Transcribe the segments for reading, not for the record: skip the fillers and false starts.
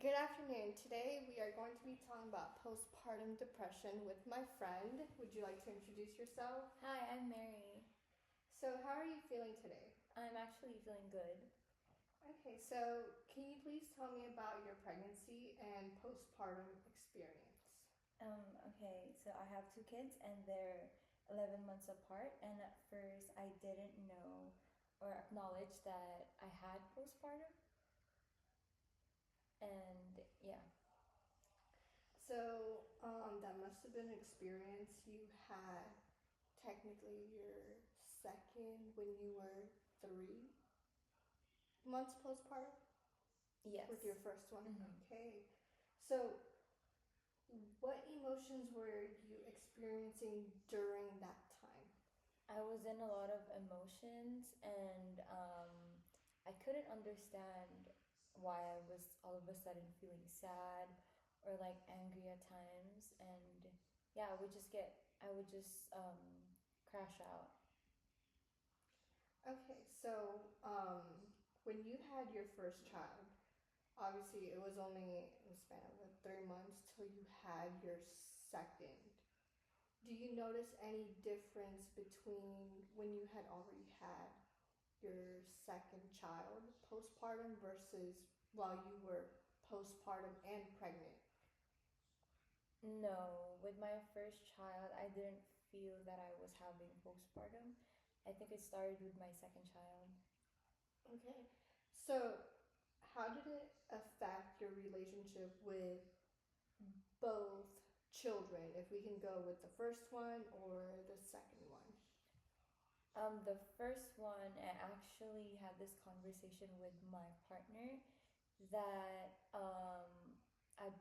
Good afternoon. Today we are going to be talking about postpartum depression with my friend. Would you like to introduce yourself? Hi, I'm Mary. So, how are you feeling today? I'm actually feeling good. Okay, so can you please tell me about your pregnancy and postpartum experience? Okay, so I have two kids and they're 11 months apart, and at first I didn't know or acknowledge that I had postpartum. And yeah. So, that must have been an experience you had technically your second when you were 3 months postpartum Yes. with your first one. Mm-hmm. Okay, so what emotions were you experiencing during that time? I was in a lot of emotions, and I couldn't understand why I was all of a sudden feeling sad or like angry at times. And yeah, I would just crash out. Okay, so when you had your first child, obviously it was only in the span of 3 months till you had your second. Do you notice any difference between when you had already had your second child postpartum versus while you were postpartum and pregnant? No, with my first child, I didn't feel that I was having postpartum. I think it started with my second child. Okay, so how did it affect your relationship with both children, if we can go with the first one or the second one? The first one, I actually had this conversation with my partner that I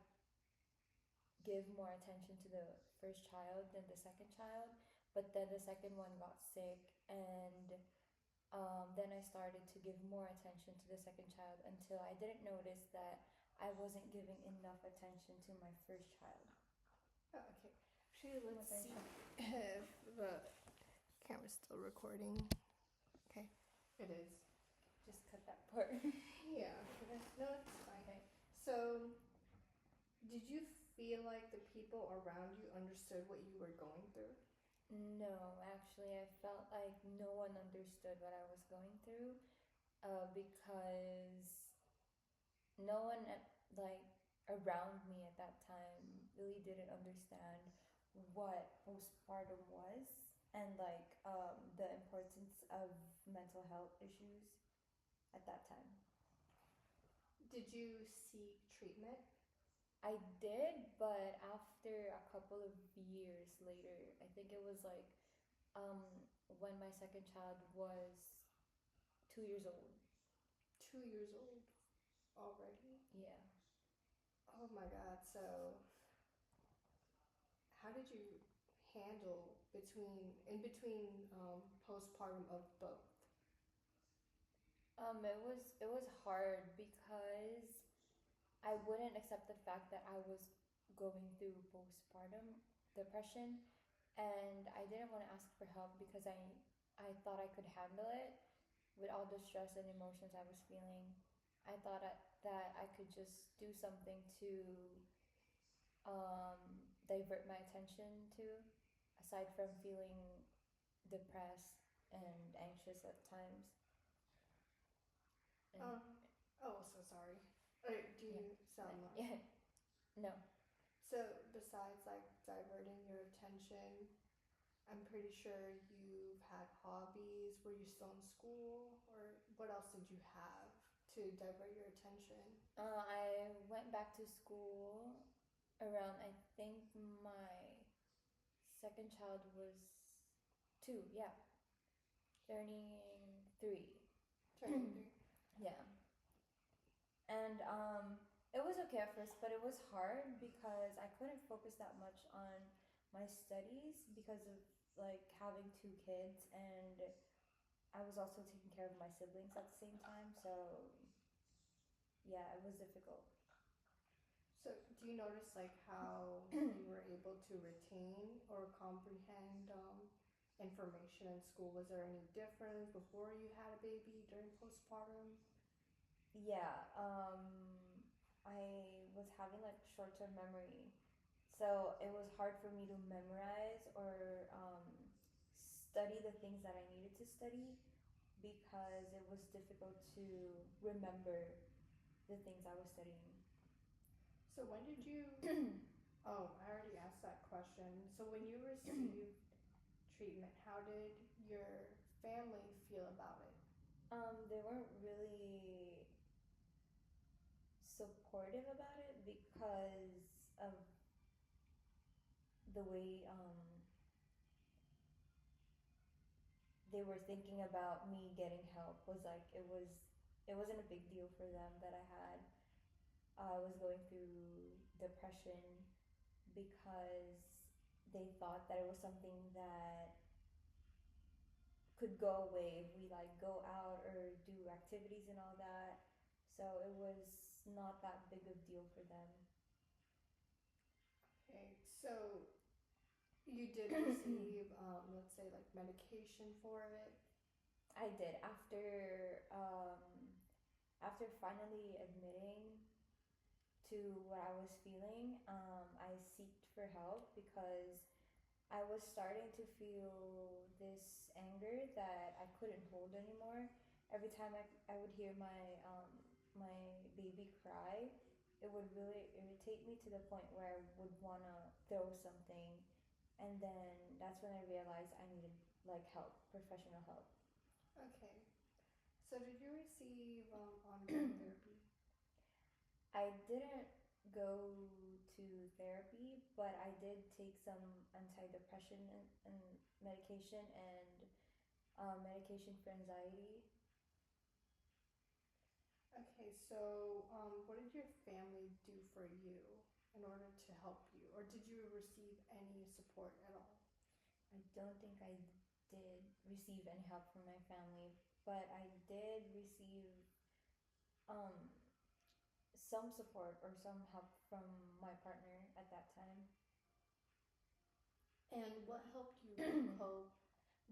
give more attention to the first child than the second child, but then the second one got sick, and then I started to give more attention to the second child until I didn't notice that I wasn't giving enough attention to my first child. Oh, okay. Actually, let's see if the camera's still recording. Okay, it is. Just cut that part. Yeah, no, it's fine. Okay. So, did you feel like the people around you understood what you were going through? No, actually, I felt like no one understood what I was going through, because no one like around me at that time really didn't understand what postpartum was, and like the importance of mental health issues at that time. Did you seek treatment? I did, but after a couple of years later, I think it was like um, when my second child was 2 years old. 2 years old already? Yeah. Oh my god, so how did you handle in between postpartum of both? It was hard because I wouldn't accept the fact that I was going through postpartum depression, and I didn't want to ask for help because I thought I could handle it with all the stress and emotions I was feeling. I thought that I could just do something to divert my attention to, aside from feeling depressed and anxious at times. And Um, oh, so sorry. Do yeah, you sound like? yeah, no. So, besides like diverting your attention, I'm pretty sure you've had hobbies. Were you still in school? Or what else did you have to divert your attention? I went back to school around, I think my second child was 2, yeah, turning 3. Turning three. Yeah. And it was okay at first, but it was hard because I couldn't focus that much on my studies because of like having two kids, and I was also taking care of my siblings at the same time. So yeah, it was difficult. So, do you notice like how you were able to retain or comprehend information in school? Was there any difference before you had a baby during postpartum? Yeah, I having like short term memory. So it was hard for me to memorize or study the things that I needed to study because it was difficult to remember the things I was studying. So when did you? Oh, I already asked that question. So when you received treatment, how did your family feel about it? They weren't really supportive about it because of the way they were thinking about me getting help was like it wasn't a big deal for them that I was going through depression because they thought that it was something that could go away if we like go out or do activities and all that. So it was not that big of deal for them. Okay, so you did receive, let's say, like medication for it. I did after finally admitting to what I was feeling. I sought for help because I was starting to feel this anger that I couldn't hold anymore. Every time I would hear my baby cry, it would really irritate me to the point where I would wanna throw something, and then that's when I realized I needed like help, professional help. Okay. So did you receive ongoing therapy? I didn't go to therapy, but I did take some antidepressant and medication and medication for anxiety. Okay, so what did your family do for you in order to help you, or did you receive any support at all? I don't think I did receive any help from my family, but I did receive um, some support or some help from my partner at that time. And what helped you cope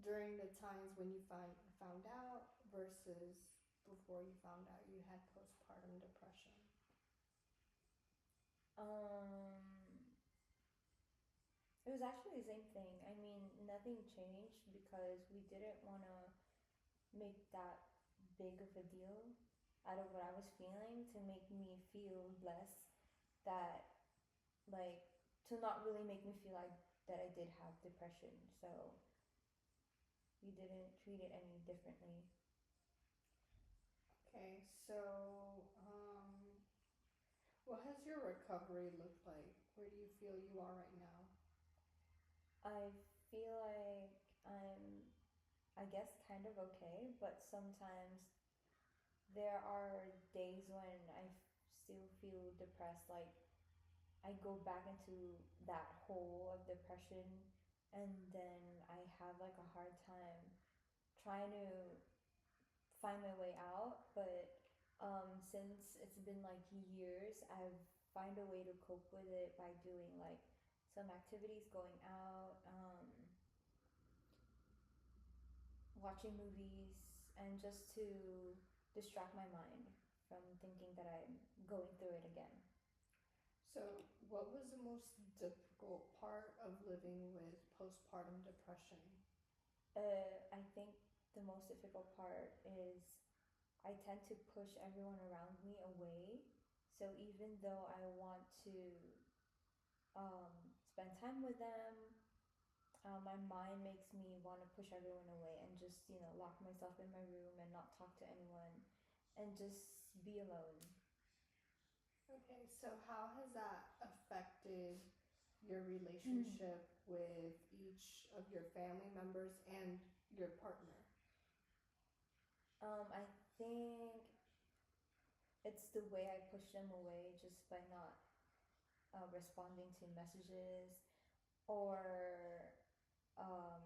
during the times when you found out versus before you found out you had postpartum depression? Um, it was actually the same thing. I mean, nothing changed because we didn't want to make that big of a deal out of what I was feeling to make me feel less that like to not really make me feel like that I did have depression. So we didn't treat it any differently. Okay, so what has your recovery looked like? Where do you feel you are right now? I feel like I'm I guess kind of okay, but sometimes there are days when I still feel depressed. Like I go back into that hole of depression, and then I have like a hard time trying to find my way out. But since it's been like years, I've find a way to cope with it by doing like some activities, going out, watching movies, and just to distract my mind from thinking that I'm going through it again. So, what was the most difficult part of living with postpartum depression? I think the most difficult part is I tend to push everyone around me away. So even though I want to spend time with them, my mind makes me want to push everyone away and just, lock myself in my room and not talk to anyone and just be alone. Okay, so how has that affected your relationship with each of your family members and your partner? I think it's the way I push them away just by not responding to messages or um,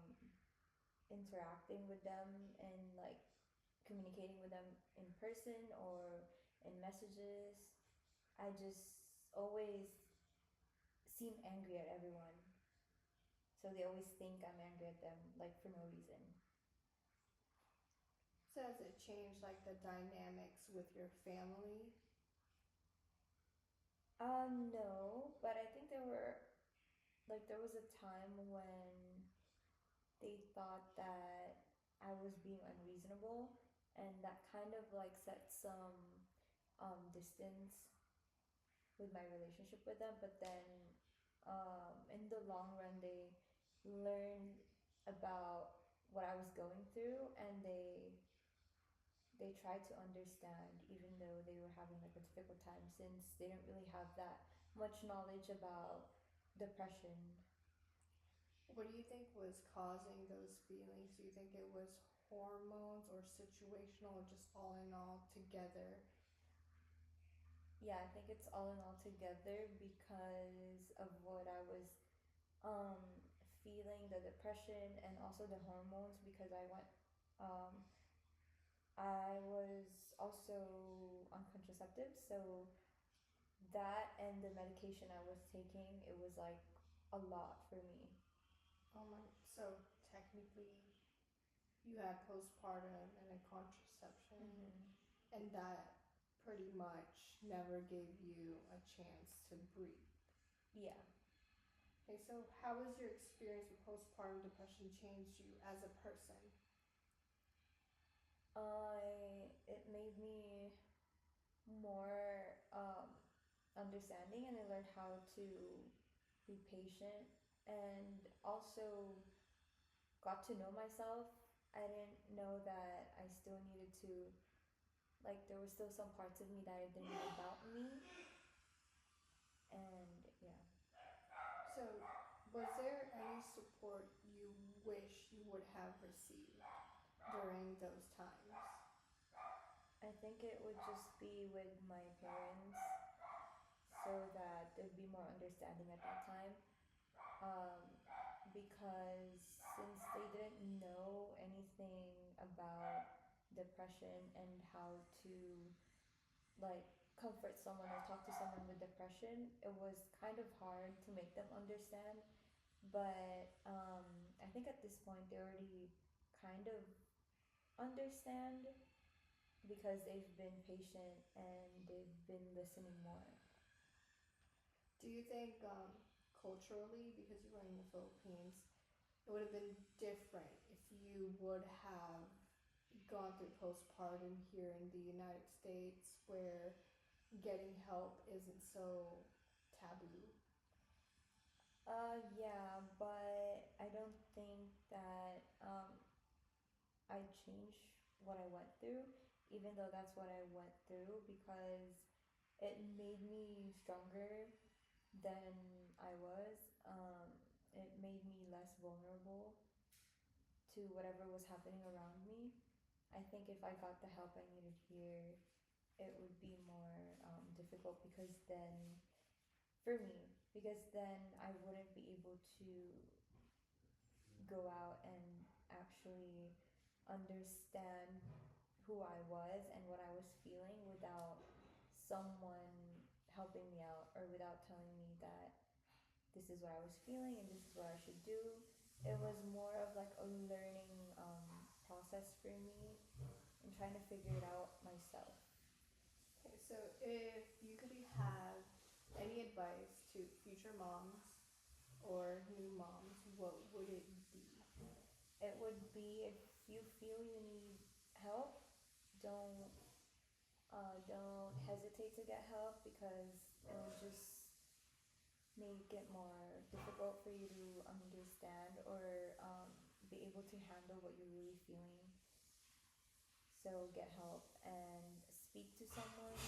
interacting with them and like communicating with them in person or in messages. I just always seem angry at everyone. So they always think I'm angry at them, like for no reason. So, has it changed like the dynamics with your family? No, but I think there was a time when they thought that I was being unreasonable, and that kind of like set some distance with my relationship with them. But then in the long run, they learned about what I was going through, and they tried to understand, even though they were having like a difficult time, since they didn't really have that much knowledge about depression. What do you think was causing those feelings? Do you think it was hormones or situational or just all in all together? Yeah, I think it's all in all together because of what I was um, feeling, the depression, and also the hormones. Because um, I was also on contraceptives, so that and the medication I was taking, it was like a lot for me. Oh my, so technically you had postpartum and a contraception, Mm-hmm. and that pretty much never gave you a chance to breathe. Yeah. Okay, so how has your experience with postpartum depression changed you as a person? It made me more understanding, and I learned how to be patient, and also got to know myself. I didn't know that I still needed to, like, there were still some parts of me that I didn't know about me, and yeah. So, was there any support you wish you would have received during those times? I think it would just be with my parents so that there'd be more understanding at that time. Um, because since they didn't know anything about depression and how to like comfort someone or talk to someone with depression, it was kind of hard to make them understand. But I think at this point they already kind of understand because they've been patient and they've been listening more. Do you think culturally, because you were in the Philippines, it would have been different if you would have gone through postpartum here in the United States where getting help isn't so taboo? Yeah, but I don't think that I change what I went through, even though that's what I went through, because it made me stronger than I was. It made me less vulnerable to whatever was happening around me. I think if I got the help I needed here, it would be more difficult because then, for me, because then I wouldn't be able to go out and actually understand who I was and what I was feeling without someone helping me out or without telling me that this is what I was feeling and this is what I should do. It was more of like a learning process for me and trying to figure it out myself. Okay, so if you could have any advice to future moms or new moms, what would it be? It would be, if you feel you need help, don't don't hesitate to get help, because it will just make it more difficult for you to understand or be able to handle what you're really feeling. So get help and speak to someone.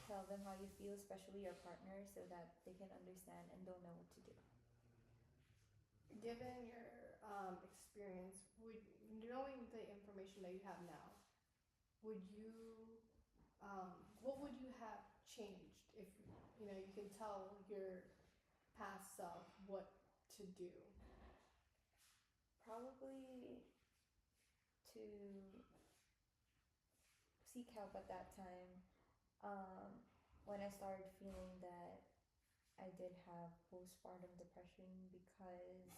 Tell them how you feel, especially your partner, so that they can understand and they'll know what to do. Given your experience, would knowing the information that you have now, would you what would you have changed if you can tell your past self what to do? Probably to seek help at that time, um, when I started feeling that I did have postpartum depression, because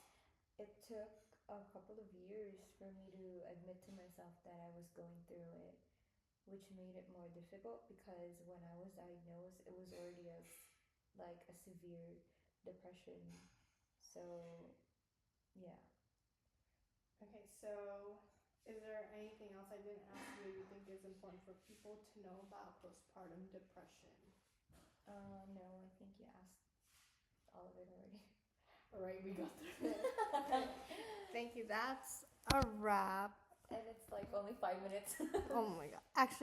it took a couple of years for me to admit to myself that I was going through it, which made it more difficult because when I was diagnosed, it was already a like a severe depression. So, yeah. Okay, so is there anything else I didn't ask you think is important for people to know about postpartum depression? No, I think you asked all of it already. All right, we got through it. Thank you. That's a wrap. And it's like only 5 minutes. Oh my god. Actually,